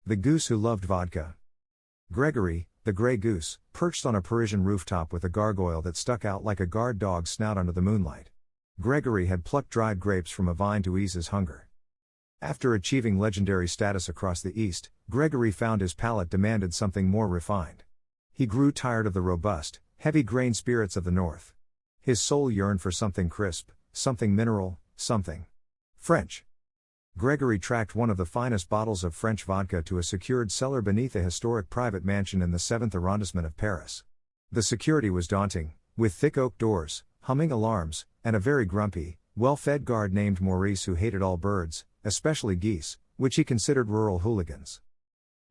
The Goose Who Loved Vodka. Gregory, the gray goose, perched on a Parisian rooftop with a gargoyle that stuck out like a guard dog's snout under the moonlight. Gregory had plucked dried grapes from a vine to ease his hunger. After achieving legendary status across the East, Gregory found his palate demanded something more refined. He grew tired of the robust, heavy-grained spirits of the North. His soul yearned for something crisp, something mineral, something French. Gregory tracked one of the finest bottles of French vodka to a secured cellar beneath a historic private mansion in the 7th arrondissement of Paris. The security was daunting, with thick oak doors, humming alarms, and a very grumpy, well-fed guard named Maurice who hated all birds, especially geese, which he considered rural hooligans.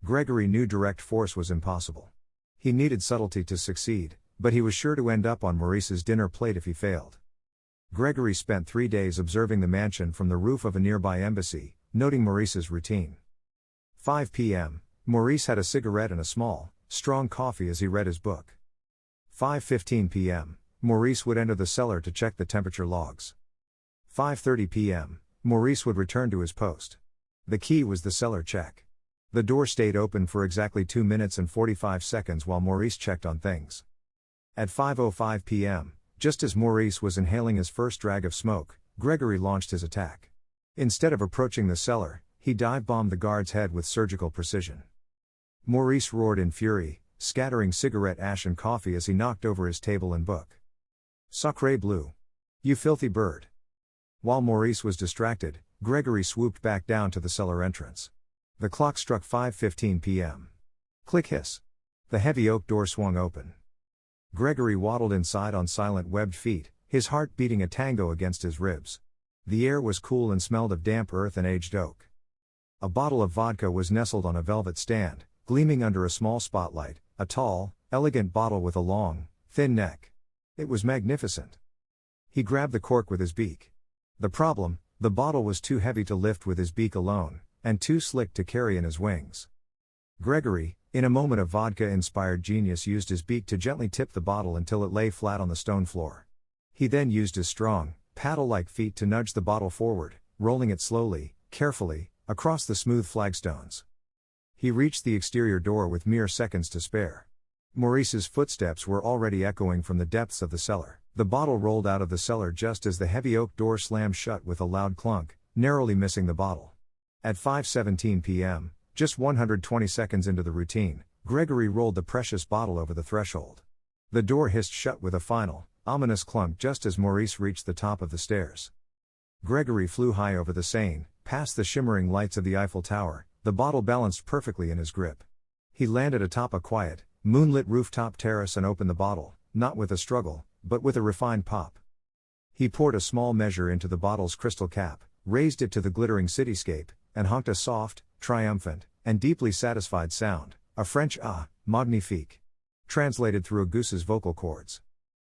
Gregory knew direct force was impossible. He needed subtlety to succeed, but he was sure to end up on Maurice's dinner plate if he failed. Gregory spent 3 days observing the mansion from the roof of a nearby embassy, noting Maurice's routine. 5 p.m., Maurice had a cigarette and a small, strong coffee as he read his book. 5:15 p.m., Maurice would enter the cellar to check the temperature logs. 5:30 p.m., Maurice would return to his post. The key was the cellar check. The door stayed open for exactly 2 minutes and 45 seconds while Maurice checked on things. At 5:05 p.m., just as Maurice was inhaling his first drag of smoke, Gregory launched his attack. Instead of approaching the cellar, he dive-bombed the guard's head with surgical precision. Maurice roared in fury, scattering cigarette ash and coffee as he knocked over his table and book. Sacré bleu! You filthy bird! While Maurice was distracted, Gregory swooped back down to the cellar entrance. The clock struck 5:15 p.m. Click hiss. The heavy oak door swung open. Gregory waddled inside on silent webbed feet, his heart beating a tango against his ribs. The air was cool and smelled of damp earth and aged oak. A bottle of vodka was nestled on a velvet stand, gleaming under a small spotlight, a tall, elegant bottle with a long, thin neck. It was magnificent. He grabbed the cork with his beak. The problem, the bottle was too heavy to lift with his beak alone, and too slick to carry in his wings. Gregory, in a moment of vodka-inspired genius, used his beak to gently tip the bottle until it lay flat on the stone floor. He then used his strong, paddle-like feet to nudge the bottle forward, rolling it slowly, carefully, across the smooth flagstones. He reached the exterior door with mere seconds to spare. Maurice's footsteps were already echoing from the depths of the cellar. The bottle rolled out of the cellar just as the heavy oak door slammed shut with a loud clunk, narrowly missing the bottle. At 5:17 p.m., just 120 seconds into the routine, Gregory rolled the precious bottle over the threshold. The door hissed shut with a final, ominous clunk just as Maurice reached the top of the stairs. Gregory flew high over the Seine, past the shimmering lights of the Eiffel Tower, the bottle balanced perfectly in his grip. He landed atop a quiet, moonlit rooftop terrace and opened the bottle, not with a struggle, but with a refined pop. He poured a small measure into the bottle's crystal cap, raised it to the glittering cityscape, and honked a soft, triumphant, and deeply satisfied sound, a French ah, magnifique. Translated through a goose's vocal cords.